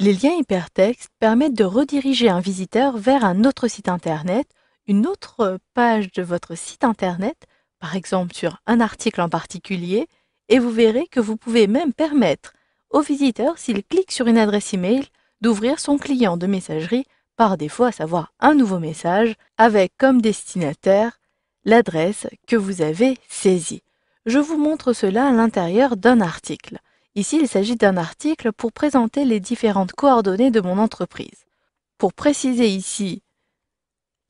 Les liens hypertextes permettent de rediriger un visiteur vers un autre site internet, une autre page de votre site internet, par exemple sur un article en particulier, et vous verrez que vous pouvez même permettre au visiteur, s'il clique sur une adresse email, d'ouvrir son client de messagerie par défaut, à savoir un nouveau message, avec comme destinataire l'adresse que vous avez saisie. Je vous montre cela à l'intérieur d'un article. Ici, il s'agit d'un article pour présenter les différentes coordonnées de mon entreprise. Pour préciser ici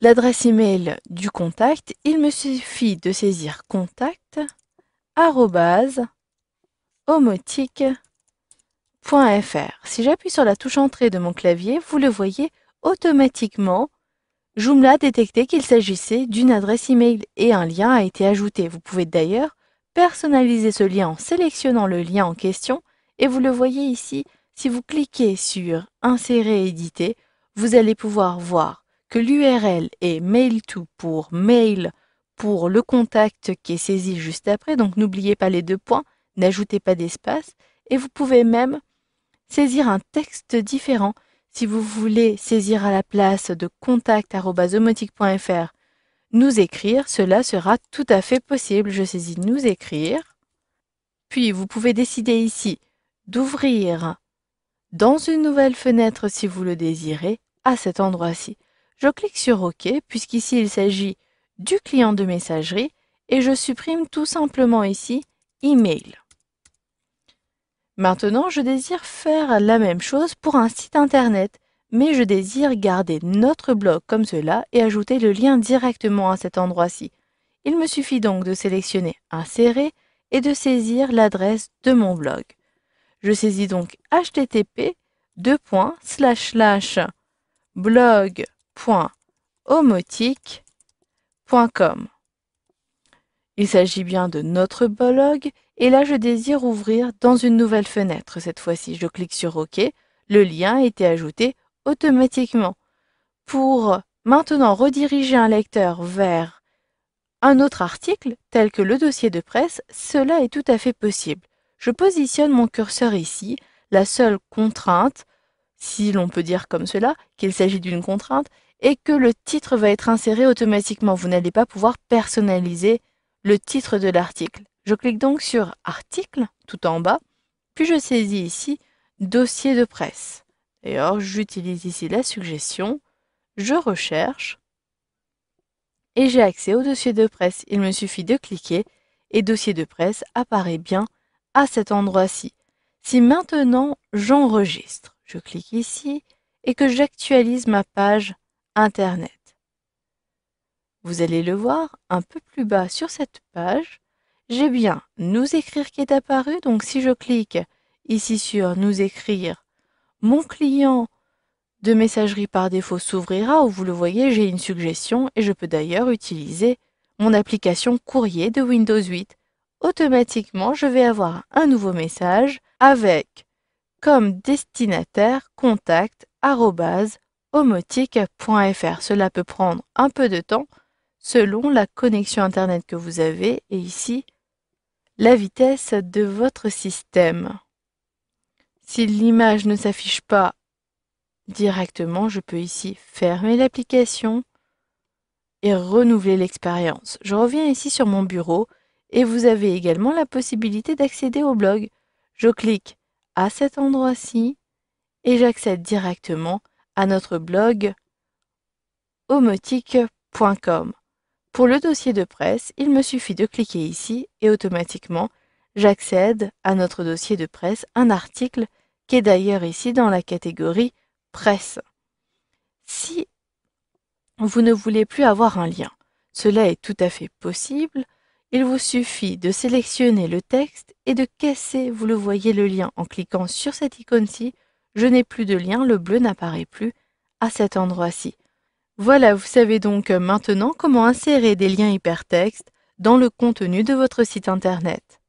l'adresse email du contact, il me suffit de saisir contact@omotic.fr. Si j'appuie sur la touche entrée de mon clavier, vous le voyez automatiquement, Joomla a détecté qu'il s'agissait d'une adresse email et un lien a été ajouté. Vous pouvez d'ailleurs personnaliser ce lien en sélectionnant le lien en question et vous le voyez ici, si vous cliquez sur Insérer et éditer, vous allez pouvoir voir que l'URL est mail-to pour mail pour le contact qui est saisi juste après, donc n'oubliez pas les 2 points, n'ajoutez pas d'espace et vous pouvez même saisir un texte différent. Si vous voulez saisir à la place de contact@omotic.fr nous écrire, cela sera tout à fait possible. Je saisis nous écrire. Puis vous pouvez décider ici d'ouvrir dans une nouvelle fenêtre si vous le désirez à cet endroit-ci. Je clique sur OK puisqu'ici il s'agit du client de messagerie et je supprime tout simplement ici email. Maintenant, je désire faire la même chose pour un site internet, mais je désire garder notre blog comme cela et ajouter le lien directement à cet endroit-ci. Il me suffit donc de sélectionner Insérer et de saisir l'adresse de mon blog. Je saisis donc http://blog.omotic.com. Il s'agit bien de notre blog et là je désire ouvrir dans une nouvelle fenêtre. Cette fois-ci, je clique sur OK. Le lien a été ajouté automatiquement. Pour maintenant rediriger un lecteur vers un autre article, tel que le dossier de presse, cela est tout à fait possible. Je positionne mon curseur ici. La seule contrainte, si l'on peut dire comme cela, qu'il s'agit d'une contrainte, est que le titre va être inséré automatiquement. Vous n'allez pas pouvoir personnaliser le titre de l'article. Je clique donc sur Article, tout en bas, puis je saisis ici Dossier de presse. D'ailleurs, j'utilise ici la suggestion, je recherche, et j'ai accès au dossier de presse. Il me suffit de cliquer, et Dossier de presse apparaît bien à cet endroit-ci. Si maintenant j'enregistre, je clique ici, et que j'actualise ma page Internet. Vous allez le voir un peu plus bas sur cette page, j'ai bien nous écrire qui est apparu. Donc si je clique ici sur nous écrire, mon client de messagerie par défaut s'ouvrira où vous le voyez, j'ai une suggestion et je peux d'ailleurs utiliser mon application courrier de Windows 8. Automatiquement, je vais avoir un nouveau message avec comme destinataire contact@omotic.fr. Cela peut prendre un peu de temps selon la connexion Internet que vous avez et ici, la vitesse de votre système. Si l'image ne s'affiche pas directement, je peux ici fermer l'application et renouveler l'expérience. Je reviens ici sur mon bureau et vous avez également la possibilité d'accéder au blog. Je clique à cet endroit-ci et j'accède directement à notre blog omotic.com. Pour le dossier de presse, il me suffit de cliquer ici et automatiquement, j'accède à notre dossier de presse, un article qui est d'ailleurs ici dans la catégorie presse. Si vous ne voulez plus avoir un lien, cela est tout à fait possible. Il vous suffit de sélectionner le texte et de casser, vous le voyez, le lien en cliquant sur cette icône-ci. Je n'ai plus de lien, le bleu n'apparaît plus à cet endroit-ci. Voilà, vous savez donc maintenant comment insérer des liens hypertextes dans le contenu de votre site internet.